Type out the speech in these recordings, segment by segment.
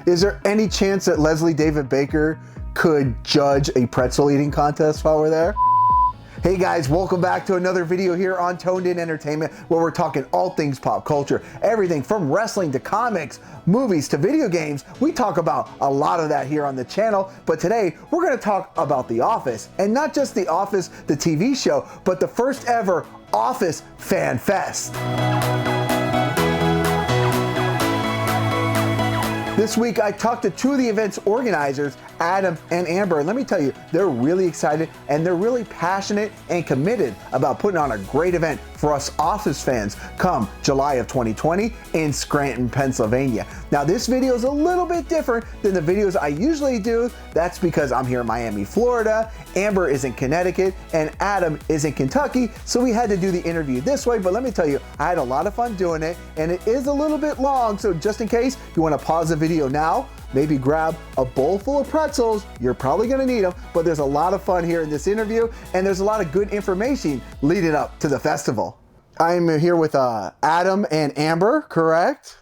Is there any chance that Leslie David Baker could judge a pretzel eating contest while we're there? Hey guys, welcome back to another video here on Toned In Entertainment, where we're talking all things pop culture. Everything from wrestling to comics, movies to video games. We talk about a lot of that here on the channel, but today we're going to talk about The Office. And not just The Office, the TV show, but the first ever Office Fan Fest. This week, I talked to two of the event's organizers, Adam and Amber, and let me tell you, they're really excited and they're really passionate and committed about putting on a great event for us Office fans come July of 2020 in Scranton, Pennsylvania. Now, this video is a little bit different than the videos I usually do. That's because I'm here in Miami, Florida, Amber is in Connecticut, and Adam is in Kentucky, so we had to do the interview this way, but let me tell you, I had a lot of fun doing it, and it is a little bit long, so just in case you want to pause the video now, maybe grab a bowl full of pretzels. You're probably gonna need them, but there's a lot of fun here in this interview, and there's a lot of good information leading up to the festival. I'm here with Adam and Amber, correct?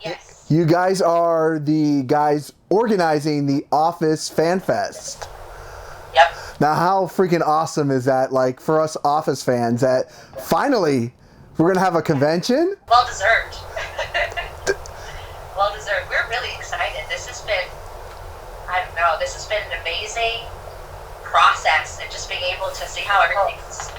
Yes. You guys are the guys organizing the Office Fan Fest. Yep. Now, how freaking awesome is that, like, for us Office fans, that finally we're gonna have a convention? Well deserved. Well deserved. We're really excited. This has been, I don't know, this has been an amazing process, and just being able to see how everything's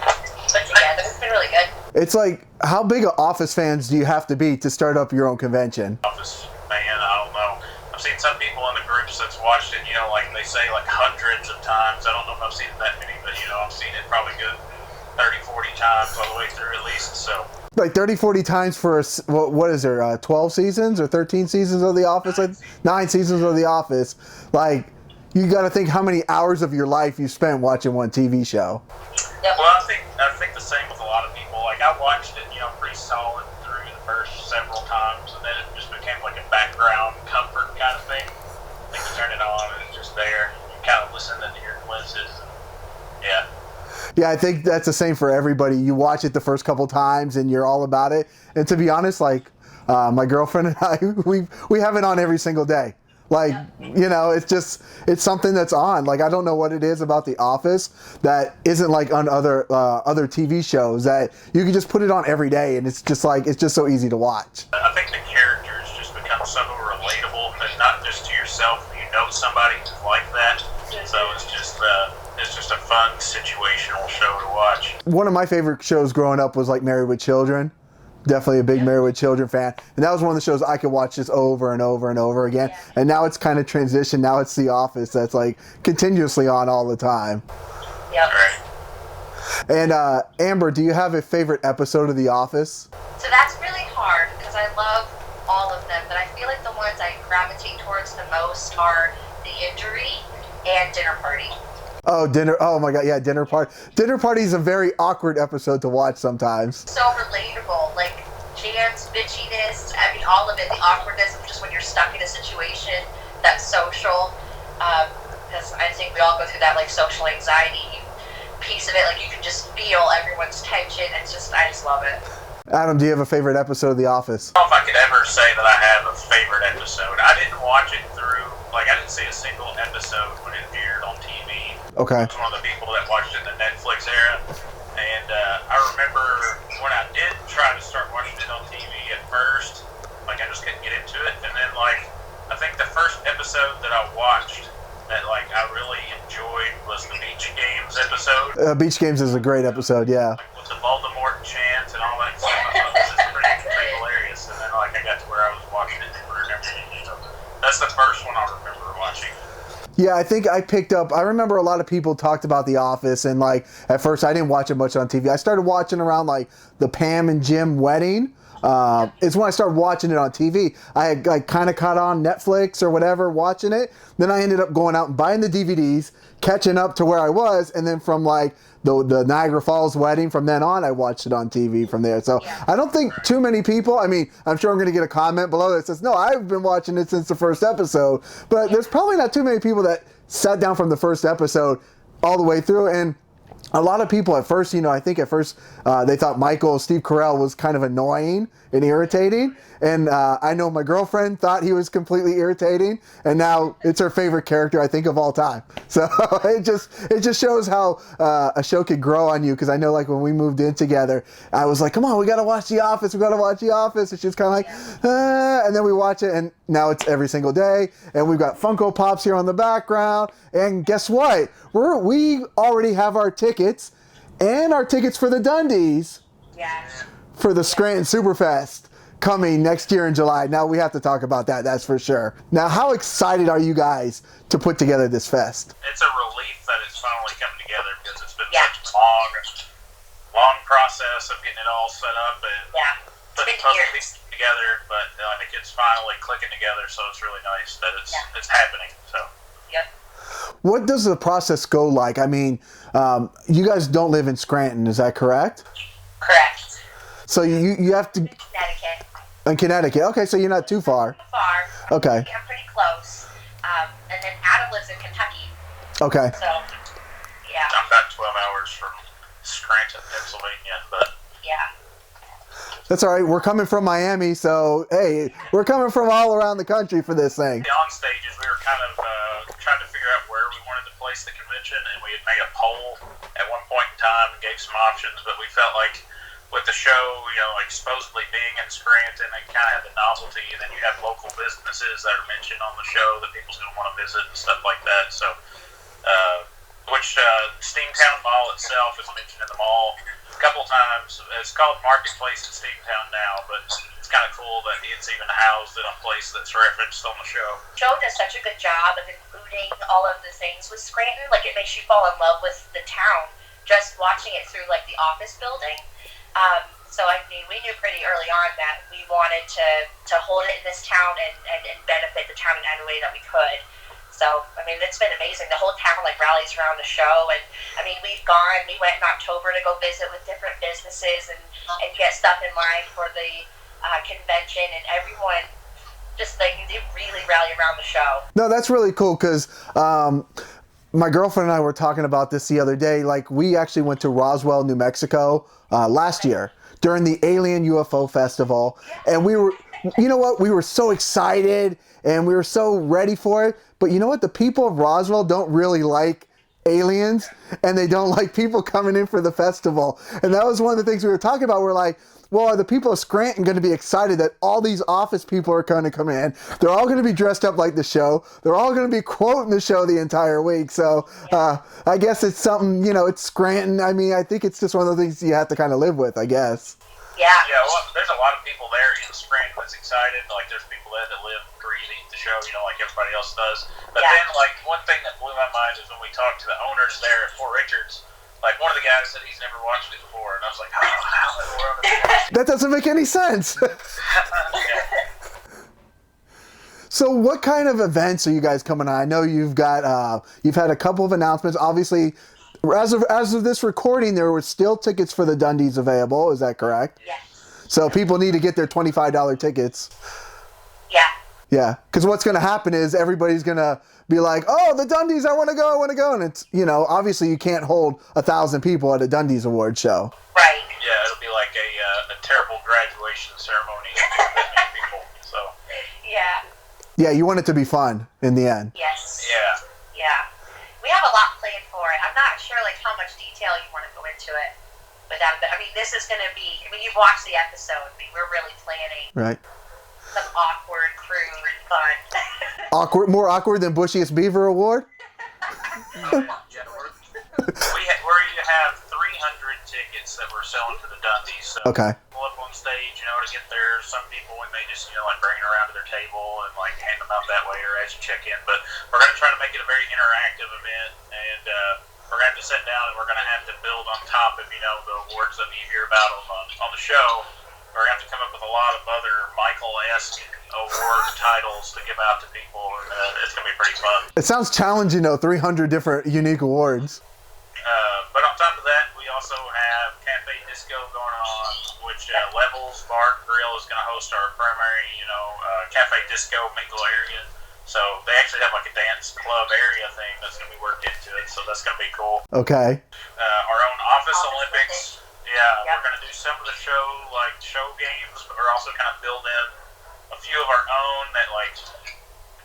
put together. It's been really good. It's like, how big of Office fans do you have to be to start up your own convention? Office fan, I don't know. I've seen some people in the groups that's watched it, you know, like they say like hundreds of times. I don't know if I've seen it that many, but you know, I've seen it probably good 30, 40 times all the way through at least, so. Like 30, 40 times for, what is there, 12 seasons or 13 seasons of The Office? 9 seasons of The Office. Like, you got to think how many hours of your life you spent watching one TV show. Yep. Well, I think the same with a lot of people. Like, I watched it, you know, pretty solid through the first several times, and then it just became like a background comfort kind of thing. Like, you turn it on and it's just there. You kind of listen to your glimpses. Yeah. Yeah, I think that's the same for everybody. You watch it the first couple times and you're all about it. And to be honest, like, my girlfriend and I, we have it on every single day. Like, you know, it's something that's on. Like, I don't know what it is about The Office that isn't like on other TV shows that you can just put it on every day, and it's just so easy to watch. I think the characters just become so relatable, and not just to yourself. You know somebody like that, so it's just a fun situational show to watch. One of my favorite shows growing up was like Married with Children. Definitely a big Married with Children fan. And that was one of the shows I could watch just over and over and over again. Yeah. And now it's kind of transitioned. Now it's The Office that's like continuously on all the time. Yep. Right. And Amber, do you have a favorite episode of The Office? So that's really hard because I love all of them, but I feel like the ones I gravitate towards the most are The Injury and Dinner Party. Oh, dinner. Oh my God. Yeah. Dinner Party. Dinner Party is a very awkward episode to watch sometimes. So relatable. Like Jan's bitchiness. I mean, all of it. The awkwardness of just when you're stuck in a situation that's social. Because I think we all go through that like social anxiety piece of it. Like you can just feel everyone's tension. I just love it. Adam, do you have a favorite episode of The Office? I don't know if I could ever say that I have a favorite episode. I didn't watch it through, like I didn't see a single episode when it aired on TV. Okay. I was one of the people that watched it in the Netflix era. And I remember when I did try to start watching it on TV at first, like I just couldn't get into it. And then like, I think the first episode that I watched that like I really enjoyed was the Beach Games episode. Beach Games is a great episode, yeah. Like, with the Voldemort chant and all that stuff, I thought this is pretty hilarious. And then like I got to where I was watching it and remembering it. So that's the first one I remember watching. Yeah, I think I picked up, I remember a lot of people talked about The Office, and like, at first I didn't watch it much on TV. I started watching around like the Pam and Jim wedding. It's when I started watching it on TV. I had like kind of caught on Netflix or whatever watching it. Then I ended up going out and buying the DVDs, catching up to where I was, and then from like the Niagara Falls wedding, from then on I watched it on TV from there. So yeah. I don't think too many people, I mean, I'm sure I'm going to get a comment below that says, no, I've been watching it since the first episode, but there's probably not too many people that sat down from the first episode all the way through. And a lot of people at first, I think at first they thought Steve Carell was kind of annoying and irritating. And I know my girlfriend thought he was completely irritating, and now it's her favorite character, I think, of all time. So it just shows how a show could grow on you. Because I know, like, when we moved in together, I was like, come on, we got to watch The Office. We got to watch The Office. And she's kind of like, and then we watch it, and now it's every single day. And we've got Funko Pops here on the background. And guess what? We already have our tickets and our tickets for the Dundies for the Scranton Superfest coming next year in July. Now we have to talk about that, that's for sure. Now, how excited are you guys to put together this fest? It's a relief that it's finally coming together because it's been such a long process of getting it all set up and putting puzzle pieces together, but I think it's finally clicking together, so it's really nice that it's happening. So. What does the process go like? I mean, you guys don't live in Scranton, is that correct? Correct. So you have to... Connecticut. In Connecticut. Okay, so you're not too far. Too far. Okay. I'm pretty close. And then Adam lives in Kentucky. Okay. So, yeah. I'm about 12 hours from Scranton, Pennsylvania, but... Yeah. That's all right. We're coming from Miami, so, hey, we're coming from all around the country for this thing. On stages, we were kind of trying to figure out where we wanted to place the convention, and we had made a poll at one point in time and gave some options, but we felt like with the show, like supposedly being in Scranton, it kind of had the novelty, and then you have local businesses that are mentioned on the show that people's going to want to visit and stuff like that. So, Steamtown Mall itself is mentioned in the mall a couple times. It's called Marketplace in Steamtown now, but it's kind of cool that it's even housed in a place that's referenced on the show. Joe does such a good job of including all of the things with Scranton. Like, it makes you fall in love with the town just watching it through, like, the office building. So, I mean, we knew pretty early on that we wanted to hold it in this town and benefit the town in any way that we could. So, I mean, it's been amazing. The whole town, like, rallies around the show. And, I mean, we went in October to go visit with different businesses and get stuff in line for the convention. And everyone just, like, they really rally around the show. No, that's really cool because my girlfriend and I were talking about this the other day. Like, we actually went to Roswell, New Mexico last year during the Alien UFO Festival. And we were, you know what? We were so excited and we were so ready for it. But you know what? The people of Roswell don't really like aliens, and they don't like people coming in for the festival. And that was one of the things we were talking about. We're like, well, are the people of Scranton going to be excited that all these office people are going to come in? They're all going to be dressed up like the show. They're all going to be quoting the show the entire week. So I guess it's something, it's Scranton. I mean, I think it's just one of the things you have to kind of live with, I guess. Yeah. Yeah, well, there's a lot of people there in Scranton that's excited. Like, there's people there that live, breathe, eat the show, like everybody else does. But then, like, one thing that blew my mind is when we talked to the owners there at Fort Richards, like, one of the guys said he's never watched it before. And I was like, how in the world is that? That doesn't make any sense. So what kind of events are you guys coming on? I know you've got, you've had a couple of announcements. Obviously, as of this recording, there were still tickets for the Dundies available. Is that correct? Yes. So people need to get their $25 tickets. Yeah. Yeah, because what's going to happen is everybody's going to be like, oh, the Dundies, I want to go. And it's, obviously you can't hold 1,000 people at a Dundies award show. Right. Yeah, it'll be like a terrible graduation ceremony for that many people. So. Yeah. Yeah, you want it to be fun in the end. Yes. Yeah. Yeah. We have a lot planned for it. I'm not sure, like, how much detail you want to go into it with that. But, I mean, this is going to be, you've watched the episode. I mean, we're really planning Right. some awkward, crude fun. More awkward than Bushiest Beaver Award? We have 300 tickets that we're selling for the Dundies. So Okay. We'll up on stage, to get there. Some people, we may just, like, bring it around to their table and, like, hand them out that way or as you check in. But we're going to try to make it a very interactive event, and we're going to have to sit down and we're going to have to build on top of, the awards that you hear about on the show. We're going to have to come up with a lot of other Michael-esque award titles to give out to people, and it's going to be pretty fun. It sounds challenging, 300 different unique awards. But on top of that, we also have Cafe Disco going on, which Levels Bar and Grill is going to host our primary, Cafe Disco mingle area. So they actually have like a dance club area thing that's going to be worked into it, so that's going to be cool. Okay. Our own Olympics. Yeah, we're going to do some of the show games, but we're also kind of build in a few of our own that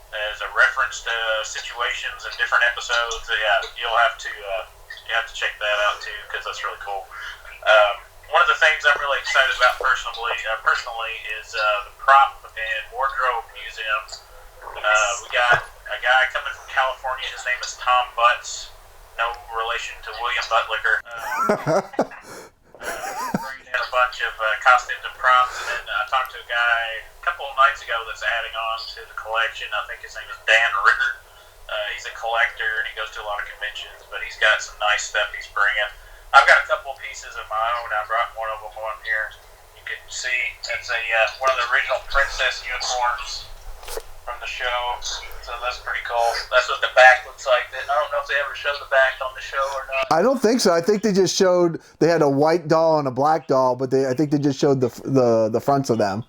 as a reference to situations and different episodes. Yeah, you'll have to check that out too, because that's really cool. One of the things I'm really excited about personally is the prop and wardrobe museum. We got a guy coming from California. His name is Tom Butts. No relation to William Buttlicker. Bringing in a bunch of costumes and props. And then I talked to a guy a couple of nights ago that's adding on to the collection. I think his name is Dan Ritter. He's a collector and he goes to a lot of conventions, but he's got some nice stuff he's bringing. I've got a couple of pieces of my own. I brought one of them on here. You can see it's one of the original princess uniforms from the show. So that's pretty cool. That's what the back looks like. I don't know if they ever showed the back on the show or not. I don't think so. I think they just showed, they had a white doll and a black doll, but I think they just showed the fronts of them.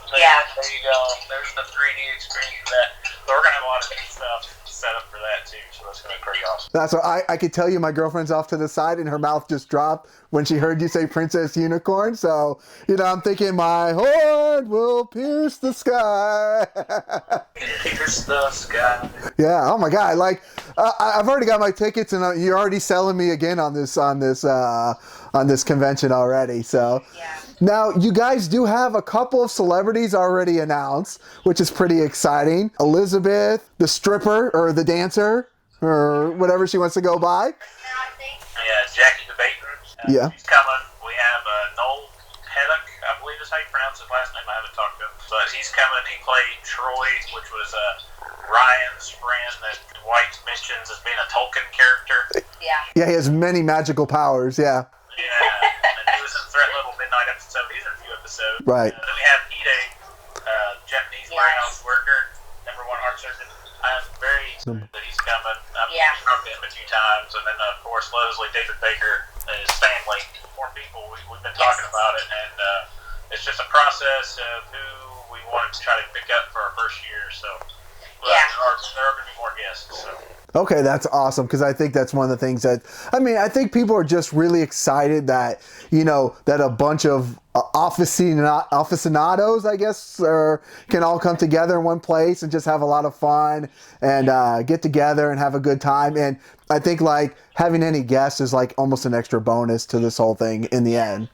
Yeah. There you go. There's the 3D experience of that. So we're going to have a lot of new stuff set up for that too, so that's going to be pretty awesome. That's what I could tell you. My girlfriend's off to the side and her mouth just dropped when she heard you say Princess Unicorn. So, I'm thinking my horn will pierce the sky. Pierce the sky. Yeah. Oh my God. I've already got my tickets and you're already selling me again on this convention already. So. Yeah. Now, you guys do have a couple of celebrities already announced, which is pretty exciting. Elizabeth, the stripper, or the dancer, or whatever she wants to go by. Yeah, Jackie DeBaton. Yeah. She's coming. We have Noel Heddock, I believe is how you pronounce his last name. I haven't talked to him. But he's coming. He played Troy, which was Ryan's friend that Dwight mentions as being a Tolkien character. Yeah. Yeah, he has many magical powers, yeah. Yeah, and he was in Threat Level Midnight episode. He's in a few episodes. Right. Then we have Ide, Japanese warehouse worker, #1 heart surgeon. I'm very excited that he's coming. I've talked to him a few times. And then, of course, Leslie, David Baker, Stanley. More people. We've been talking about it. And it's just a process of who we wanted to try to pick up for our first year. So there are going to be more guests. So. Okay, that's awesome, because I think that's one of the things that, I think people are just really excited that, that a bunch of aficionados, I guess, can all come together in one place and just have a lot of fun and get together and have a good time. And I think, having any guests is, almost an extra bonus to this whole thing in the end.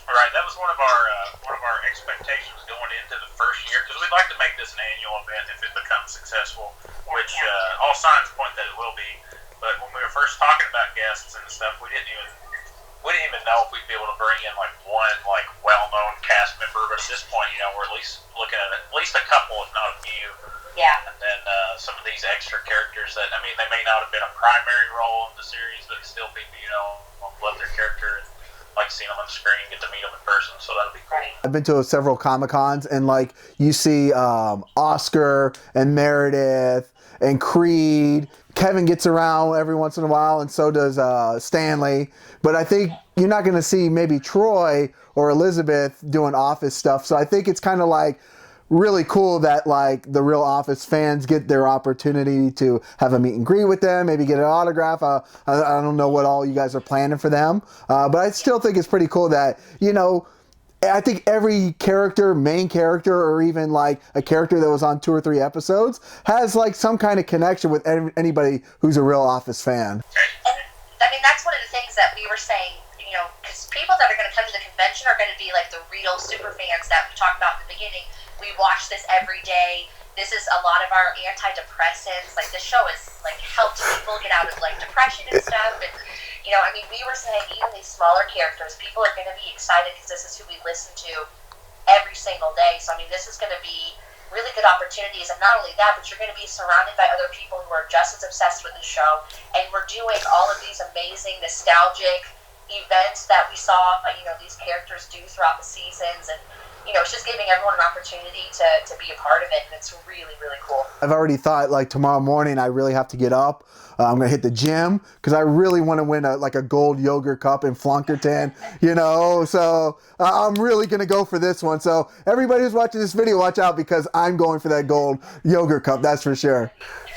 Right, that was one of our expectations going into the first year, because we'd like to make this an annual event if it becomes successful, which all signs point that it will be. But when we were first talking about guests and stuff, we didn't even know if we'd be able to bring in one well-known cast member. But at this point, we're at least looking at least a couple, if not a few. Yeah. And then some of these extra characters that they may not have been a primary role in the series, but still people love their character and like seeing them on the screen, get to meet them in person, so that'll be cool. I've been to several Comic-Cons, and you see Oscar and Meredith and Creed. Kevin gets around every once in a while, and so does Stanley. But I think you're not going to see maybe Troy or Elizabeth doing Office stuff. So I think it's kind of really cool that the real Office fans get their opportunity to have a meet and greet with them, maybe get an autograph. I don't know what all you guys are planning for them, but I still think it's pretty cool that I think every character, main character, or even a character that was on 2 or 3 episodes has some kind of connection with anybody who's a real Office fan. And that's one of the things that we were saying, because people that are going to come to the convention are going to be the real super fans that we talked about in the beginning. We watch this every day. This is a lot of our antidepressants. This show has helped people get out of depression and stuff. And we were saying even these smaller characters, people are going to be excited because this is who we listen to every single day. So this is going to be really good opportunities. And not only that, but you're going to be surrounded by other people who are just as obsessed with the show. And we're doing all of these amazing nostalgic events that we saw, these characters do throughout the seasons, and it's just giving everyone an opportunity to be a part of it, and it's really, really cool. I've already thought tomorrow morning I really have to get up. I'm gonna hit the gym because I really want to win a gold yogurt cup in Flunkerton, So I'm really gonna go for this one. So everybody who's watching this video, watch out, because I'm going for that gold yogurt cup. That's for sure.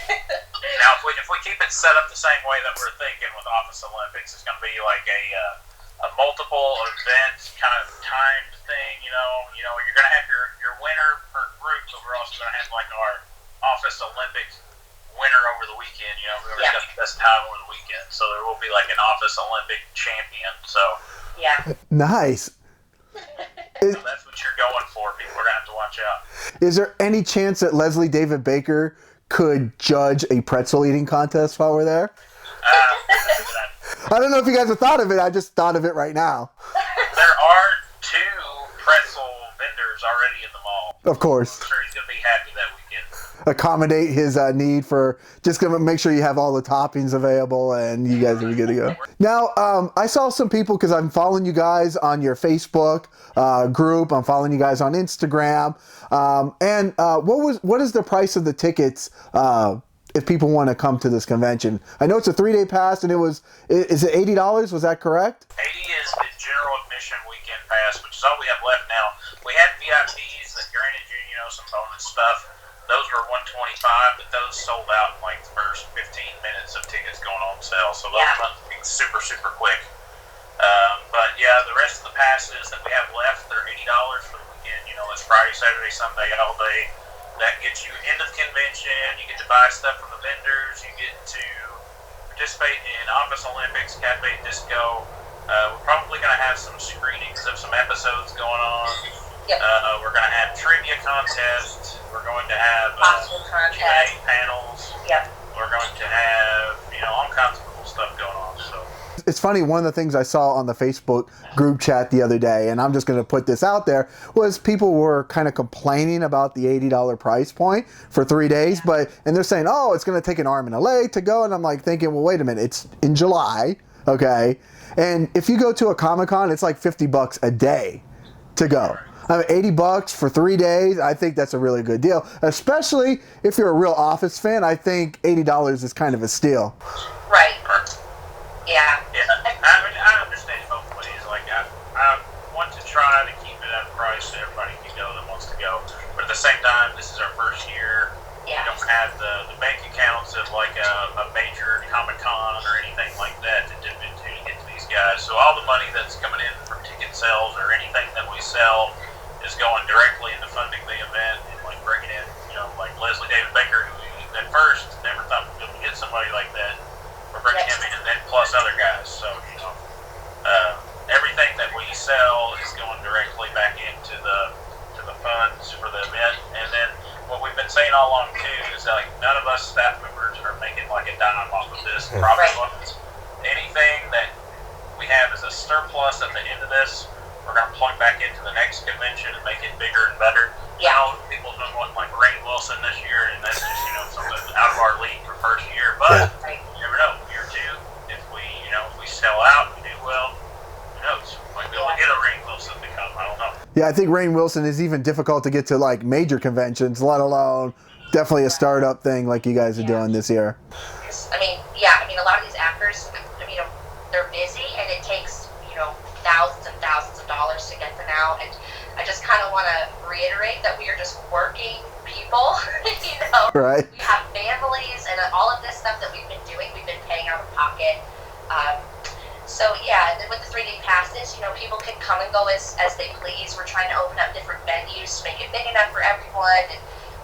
Now, if we keep it it's set up the same way that we're thinking with Office Olympics. It's going to be like a multiple event kind of timed thing. You're going to have your winner per group, but we're also going to have like our Office Olympic winner over the weekend. Whoever's got the best time over the weekend. So there will be like an Office Olympic champion. So nice. So that's what you're going for. People are going to have to watch out. Is there any chance that Leslie David Baker could judge a pretzel eating contest while we're there? I don't know if you guys have thought of it. I just thought of it right now. There are 2 pretzel vendors already in the mall. Of course. I'm sure he's going to be happy that weekend. Accommodate his need for just going to make sure you have all the toppings available and you guys are good to go. Now, I saw some people, because I'm following you guys on your Facebook group. I'm following you guys on Instagram. And what is the price of the tickets if people want to come to this convention? I know it's a 3-day pass, and is it $80? Was that correct? 80 is the general admission weekend pass, which is all we have left now. We had VIPs that granted you, some bonus stuff. Those were $125, but those sold out in like the first 15 minutes of tickets going on sale. So those went super, super quick. But yeah, the rest of the passes that we have left, they're $80 for the weekend. It's Friday, Saturday, Sunday, all day. That gets you into the convention. You get to buy stuff from the vendors. You get to participate in Office Olympics, Cafe Disco. We're probably going to have some screenings of some episodes going on. We're going to have trivia contests. We're going to have Q&A panels. We're going to have all kinds of cool stuff going on. So it's funny, one of the things I saw on the Facebook group chat the other day, and I'm just going to put this out there, was people were kind of complaining about the $80 price point for 3 days, and they're saying, oh, it's going to take an arm and a leg to go, and I'm like thinking, well, wait a minute, it's in July, okay, and if you go to a Comic-Con, it's like $50 a day to go. I mean, $80 for 3 days, I think that's a really good deal, especially if you're a real Office fan. I think $80 is kind of a steal. Right. Yeah. I understand both ways. Like, I want to try to keep it at a price that everybody can go that wants to go. But at the same time, this is our first year. We don't have the bank accounts of like a major Comic-Con or anything like that to dip into to get to these guys. So all the money that's coming in from ticket sales or anything that we sell is going directly into funding the event and like bringing in, like Leslie David Baker, who we at first never thought we'd be able to get somebody like that. We're bringing him in, and then plus other guys. So everything that we sell is going directly back into the funds for the event. And then what we've been saying all along too is like none of us staff members are making like a dime off of this profit funds. Anything that we have as a surplus at the end of this, we're going to plug back into the next convention and make it bigger and better. People don't want like Rainn Wilson this year, and that's just something out of our league for first year. But you never know. Year 2, if we sell out, we do well. Who knows? We might be able to get a Rainn Wilson to come. I don't know. Yeah, I think Rainn Wilson is even difficult to get to like major conventions, let alone definitely a startup thing like you guys are doing this year. I mean, a lot of these actors, they're busy, and it takes thousands and thousands of dollars to get them out. And I just kind of want to reiterate that we are just working people. Right. We have families, and all of this stuff that we've been doing, we've been paying out of pocket. So yeah, and then with the 3-day passes, people can come and go as they please. We're trying to open up different venues to make it big enough for everyone.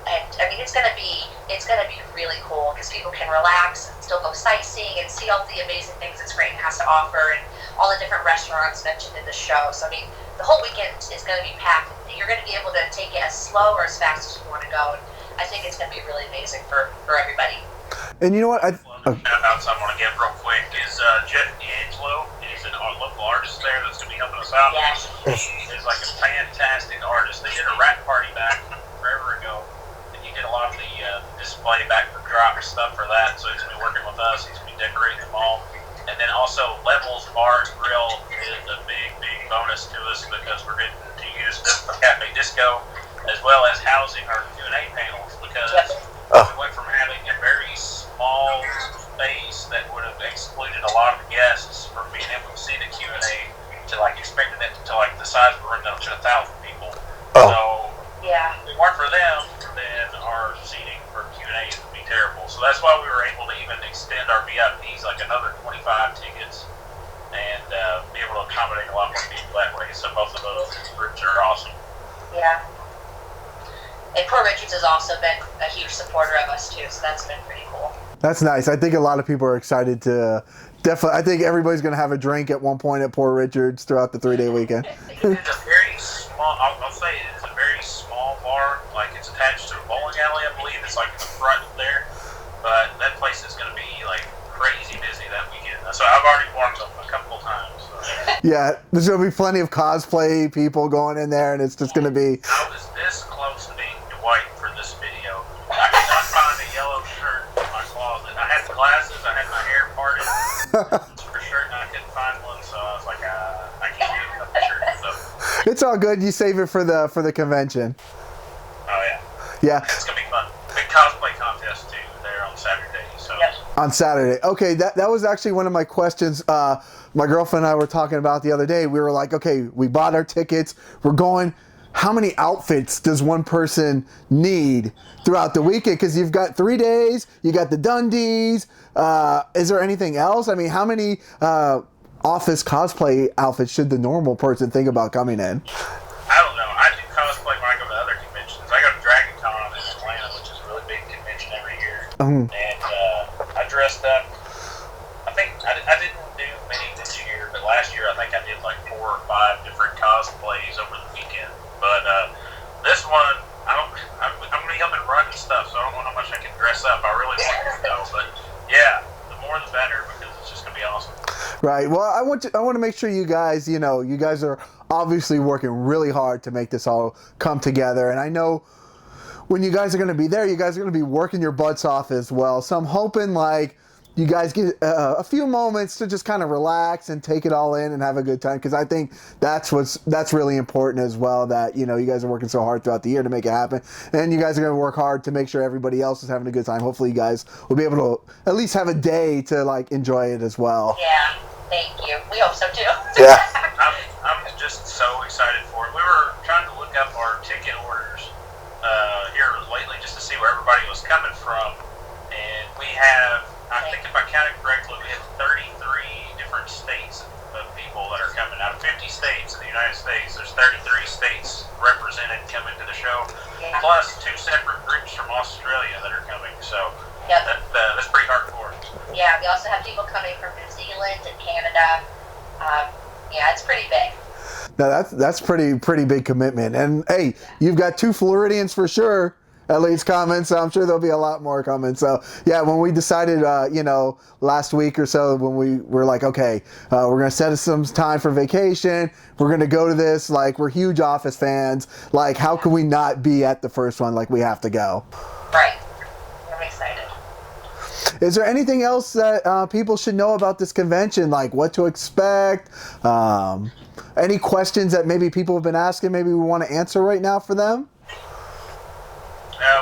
And I mean, it's gonna be really cool because people can relax and still go sightseeing and see all the amazing things that Scranton has to offer and all the different restaurants mentioned in the show. So I mean, the whole weekend is gonna be packed. You're gonna be able to take it as slow or as fast as you want to go. And I think it's gonna be really amazing for everybody. And you know what? Shout-outs I want to give real quick is Jeff D'Angelo. He's a local artist there that's going to be helping us out. Yes. He is like a fantastic artist. They did a rat party back forever ago, and he did a lot of the display back for drop stuff for that. So he's going to be working with us. He's going to be decorating them all. And then also Levels Bar and Grill is a big bonus to us because we're getting to use them for Cafe Disco as well as housing our Q&A panels because we went from having a very small space that would have excluded a lot of the guests from being able to see the Q&A to like expecting it to like the size of the room down to 1,000 people. So if it weren't for them, then our seating for Q&A would be terrible. So that's why we were able to even extend our VIPs like another 25 tickets and be able to accommodate a lot more people that way. So both of those groups are awesome. Yeah. And Poor Richards has also been a huge supporter of us too, so that's been pretty cool. That's nice. I think a lot of people are excited to definitely. I think everybody's going to have a drink at one point at Poor Richards throughout the 3-day weekend. It's a very small. I'll say it's a very small bar. Like it's attached to a bowling alley, I believe. It's like in the front there, but that place is going to be like crazy busy that weekend. So I've already walked a couple of times. So. Yeah, there's going to be plenty of cosplay people going in there, and it's just going to be. I was this close to being Dwight for this video. I could not find a yellow shirt in my closet. I had glasses. I had my hair parted for sure, and I couldn't find one. So I was like, I can't get a shirt. So. It's all good. You save it for the convention. Oh yeah. Yeah. It's gonna be fun. Big cosplay contest too there on Saturday. So. Yep. On Saturday. Okay, that was actually one of my questions. My girlfriend and I were talking about the other day. We were like, okay, we bought our tickets. We're going. How many outfits does one person need throughout the weekend? Because you've got 3 days, you got the Dundies. Is there anything else? I mean, how many office cosplay outfits should the normal person think about coming in? I don't know. I do cosplay when I go to other conventions. I go to Dragon Con in Atlanta, which is a really big convention every year. And I dressed up. I think I didn't do many this year, but last year I think I did like 4 or 5 different cosplays over the weekend. But this one, I'm going to be helping run and stuff, so I don't know how much I can dress up. I really want to know, but yeah, the more the better because it's just going to be awesome. Right. Well, I want to make sure you guys, you guys are obviously working really hard to make this all come together, and I know when you guys are going to be there, you guys are going to be working your butts off as well. So I'm hoping like you guys get a few moments to just kind of relax and take it all in and have a good time, because I think that's really important as well, that you guys are working so hard throughout the year to make it happen, and you guys are going to work hard to make sure everybody else is having a good time. Hopefully you guys will be able to at least have a day to like enjoy it as well. Yeah, thank you. We hope so too. Yeah. I'm just so excited for it. We were trying to look up our ticket orders here lately just to see where everybody was coming from, and we have, I think if I counted correctly, we have 33 different states of people that are coming out of 50 states in the United States. There's 33 states represented coming to the show, plus 2 separate groups from Australia that are coming. So that's pretty hardcore. Yeah, we also have people coming from New Zealand and Canada. Yeah, it's pretty big. Now that's pretty big commitment. And hey, you've got 2 Floridians for sure. At least comments. So I'm sure there'll be a lot more coming. So yeah, when we decided, last week or so, when we were like, okay, we're gonna set some time for vacation. We're gonna go to this. Like, we're huge Office fans. Like, how can we not be at the first one? Like, we have to go. Right. I'm excited. Is there anything else that people should know about this convention? Like what to expect? Any questions that maybe people have been asking? Maybe we want to answer right now for them.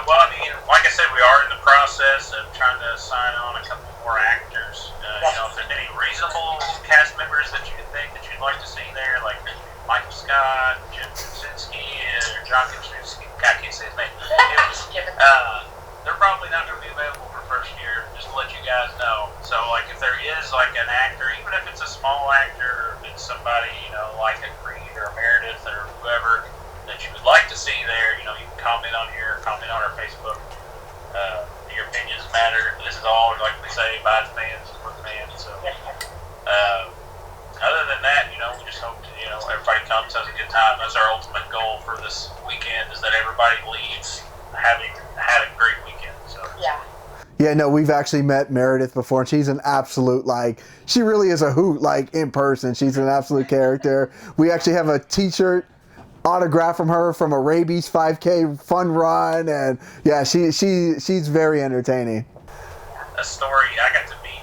Well, I mean, like I said, we are in the process of trying to sign on a couple more actors. If there's any reasonable cast members that you think that you'd like to see there, like Michael Scott, Jim Krasinski, or John Krasinski, I can't say his name. They're probably not going to be available for first year, just to let you guys know. So, like, if there is, like, an actor, even if it's a small actor, or if it's somebody, like a Creed or a Meredith or whoever that you would like to see there, you can comment on here, comment on our Facebook. Your opinions matter. This is all, like we say, by the fans, for the fans. So, other than that, we just hope everybody comes, has a good time. That's our ultimate goal for this weekend, is that everybody leaves having had a great weekend. So Yeah, no, we've actually met Meredith before, and she's an absolute, she really is a hoot, in person. She's an absolute character. We actually have a t-shirt autograph from her from a rabies 5K fun run, and yeah, she's very entertaining. A story, I got to meet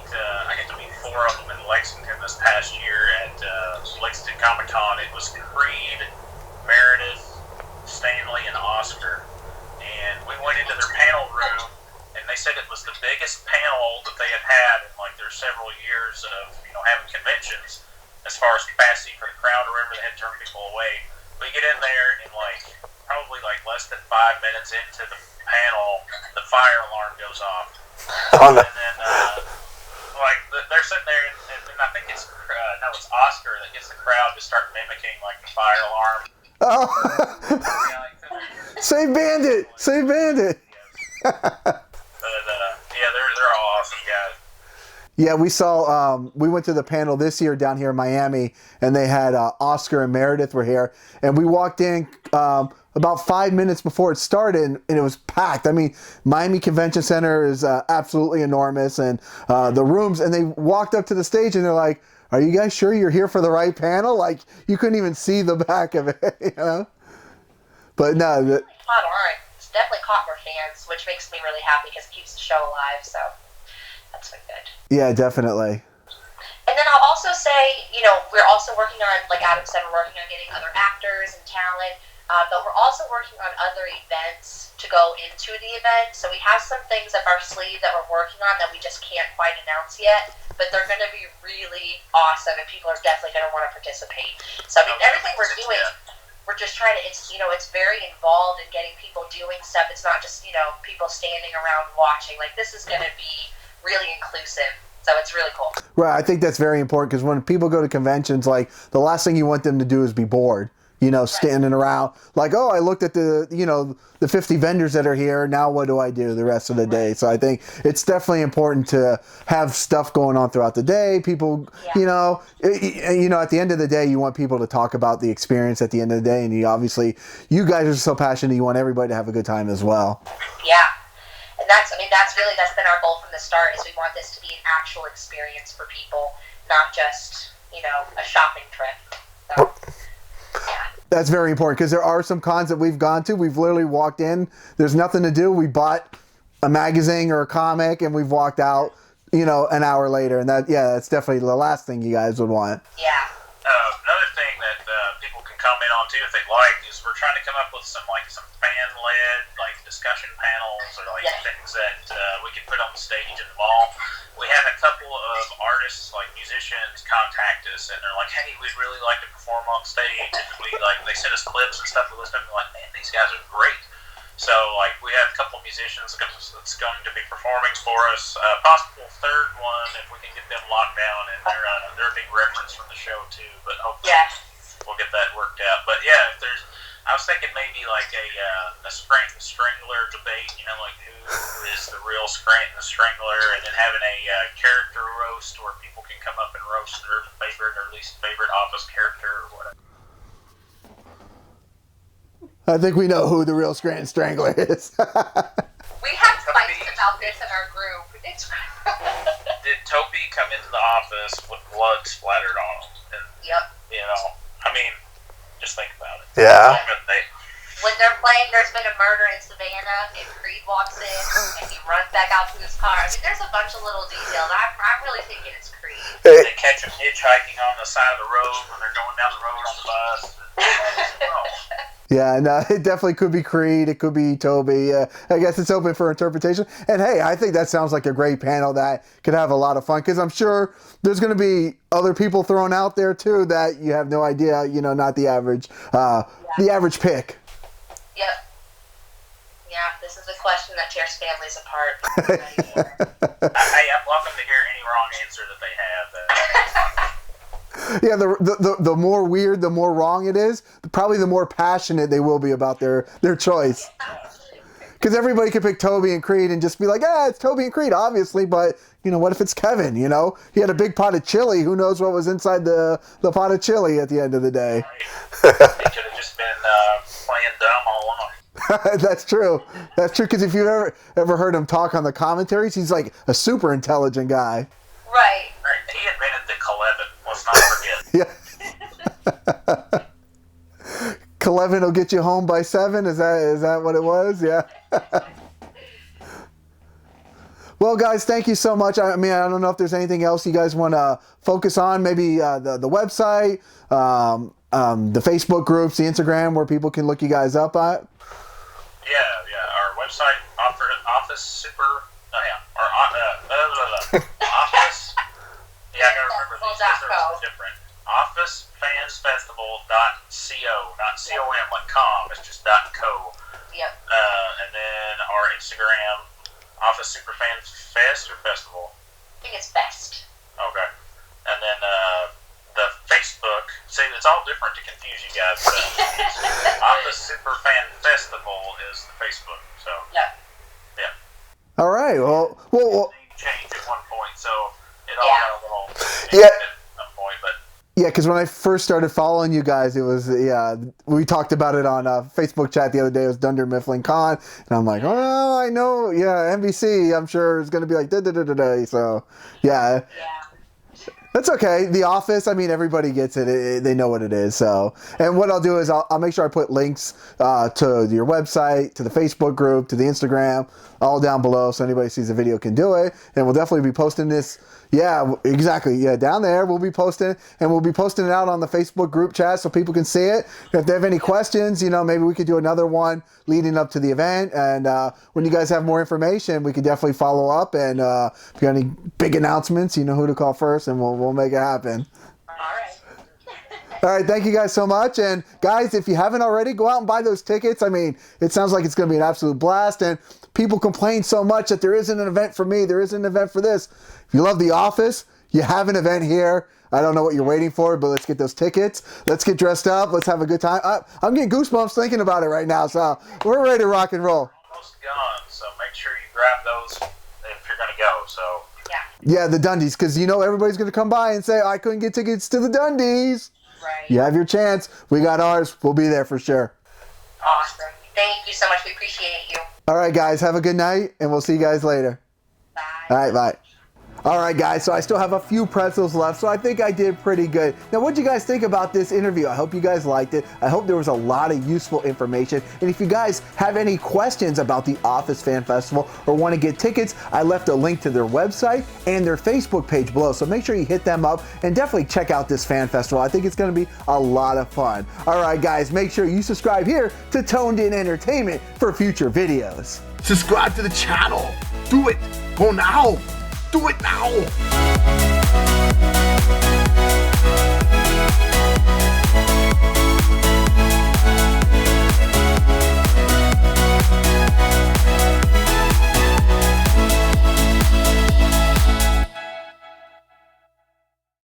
4 of them in Lexington this past year at Lexington Comic-Con. It was Creed, Meredith, Stanley, and Oscar, and we went into their panel room, and they said it was the biggest panel that they had in their several years of having conventions as far as capacity for the crowd or wherever they had turned people away. We get in there and probably less than 5 minutes into the panel, the fire alarm goes off. Oh, no. And then, like, they're sitting there, and then I think it's Oscar that gets the crowd to start mimicking, like, the fire alarm. Oh. Yeah, Save Bandit! Save Bandit! But, yeah, they're all awesome guys. Yeah, we saw, we went to the panel this year down here in Miami, and they had Oscar and Meredith were here, and we walked in about 5 minutes before it started, and it was packed. I mean, Miami Convention Center is absolutely enormous, and the rooms, and they walked up to the stage, and they're like, are you guys sure you're here for the right panel? Like, you couldn't even see the back of it, you know? But no. Caught on. It's definitely caught more fans, which makes me really happy because it keeps the show alive, so that's been good. Yeah, definitely. And then I'll also say, you know, we're also working on, like Adam said, we're working on getting other actors and talent, but we're also working on other events to go into the event. So we have some things up our sleeve that we're working on that we just can't quite announce yet, but they're going to be really awesome, and people are definitely going to want to participate. So, I mean, everything we're doing, we're just trying to, it's, you know, it's very involved in getting people doing stuff. It's not just, you know, people standing around watching. Like, this is going to be really inclusive. So it's really cool. Right, I think that's very important because when people go to conventions, like, the last thing you want them to do is be bored. You know, standing around like, oh, I looked at the, you know, the 50 vendors that are here. Now what do I do the rest of the day? So I think it's definitely important to have stuff going on throughout the day. People, you know, at the end of the day, you want people to talk about the experience at the end of the day. And you guys are so passionate. You want everybody to have a good time as well. Yeah. And that's been our goal from the start, is we want this to be an actual experience for people, not just, you know, a shopping trip. So. Yeah. That's very important because there are some cons that we've gone to. We've literally walked in. There's nothing to do. We bought a magazine or a comic and we've walked out, you know, an hour later. And that's definitely the last thing you guys would want. Yeah. Another thing that people can comment on too if they like is we're trying to come up with some fan-led discussion panels or things that we can put on the stage in the mall. We had a couple of artists, like musicians, contact us, and they're like, "Hey, we'd really like to perform on stage." And they sent us clips and stuff. We listened to them, like, "Man, these guys are great." So we have a couple of musicians that's going to be performing for us. Possible third one if we can get them locked down, and they're a big reference from the show too. But hopefully we'll get that worked out. But yeah, if there's, I was thinking maybe like a Scranton Strangler debate. You know, like who is the real Scranton Strangler, and then having a character roast where people can come up and roast their favorite or least favorite office character or whatever. I think we know who the real Scranton Strangler is. We have fights about this in our group. Did Toby come into the office with blood splattered on him? And, you know, I mean, just think about it. Yeah. When they're playing There's Been a Murder in Savannah, and Creed walks in, and he runs back out to his car. I mean, there's a bunch of little details. I'm really thinking it's Creed. They catch him hitchhiking on the side of the road when they're going down the road on the bus. Yeah, no, it definitely could be Creed. It could be Toby. I guess it's open for interpretation. And hey, I think that sounds like a great panel that could have a lot of fun because I'm sure there's going to be other people thrown out there too that you have no idea. You know, not the average pick. Yep. Yeah, this is a question that tears families apart. Hey, I'm welcome to hear any wrong answer that they have. Yeah, the more weird, the more wrong it is, probably the more passionate they will be about their choice. Because everybody could pick Toby and Creed and just be like, it's Toby and Creed, obviously, but, you know, what if it's Kevin, you know? He had a big pot of chili. Who knows what was inside the pot of chili at the end of the day? Right. He could have just been playing dumb all along. That's true. That's true, because if you've ever heard him talk on the commentaries, he's like a super intelligent guy. Right. He invented the Clevin. Let's not forget. Yeah. Clevin will get you home by 7. Is that what it was? Yeah. Well, guys, thank you so much. I mean, I don't know if there's anything else you guys want to focus on. Maybe the website, the Facebook groups, the Instagram, where people can look you guys up at. Yeah. Our website, Office Super. Office. Yeah, I gotta remember these because they're all different. OfficeFansFestival.co, not com like com. It's just .co. Yep. And then our Instagram, Office Superfan Fest or Festival? I think it's Fest. Okay. And then the Facebook, see, it's all different to confuse you guys, but Office Superfan Festival is the Facebook, so. Yeah. Yeah. All right. Well. Name change at one point, so it all got a little Yeah. at some point, but. Yeah, because when I first started following you guys, it was, we talked about it on a Facebook chat the other day. It was Dunder Mifflin Con. And I'm like, oh, I know. Yeah, NBC, I'm sure, is going to be like, da-da-da-da-da. So, yeah. Yeah. That's okay. The Office, I mean, everybody gets it. They know what it is. So, and what I'll do is I'll make sure I put links to your website, to the Facebook group, to the Instagram, all down below so anybody sees the video can do it. And we'll definitely be posting this. Yeah, exactly. Yeah, down there we'll be posting, and we'll be posting it out on the Facebook group chat so people can see it. If they have any questions, maybe we could do another one leading up to the event. And when you guys have more information, we could definitely follow up. And if you got any big announcements, you know who to call first, and we'll make it happen. All right. All right, thank you guys so much. And guys, if you haven't already, go out and buy those tickets. I mean, it sounds like it's going to be an absolute blast. And people complain so much that there isn't an event for me, there isn't an event for this. If you love The Office, you have an event here. I don't know what you're waiting for, but let's get those tickets. Let's get dressed up. Let's have a good time. I'm getting goosebumps thinking about it right now. So we're ready to rock and roll. Almost gone, so make sure you grab those if you're going to go. So. Yeah, the Dundies, because everybody's going to come by and say, I couldn't get tickets to the Dundies. Right. You have your chance. We got ours. We'll be there for sure. Awesome. Thank you so much. We appreciate you. All right, guys. Have a good night, and we'll see you guys later. Bye. All right, bye. All right, guys, so I still have a few pretzels left, so I think I did pretty good. Now, what do you guys think about this interview? I hope you guys liked it. I hope there was a lot of useful information. And if you guys have any questions about the Office Fan Festival or want to get tickets, I left a link to their website and their Facebook page below. So make sure you hit them up and definitely check out this fan festival. I think it's going to be a lot of fun. All right, guys, make sure you subscribe here to Toned In Entertainment for future videos. Subscribe to the channel. Do it. Go now. Do it now.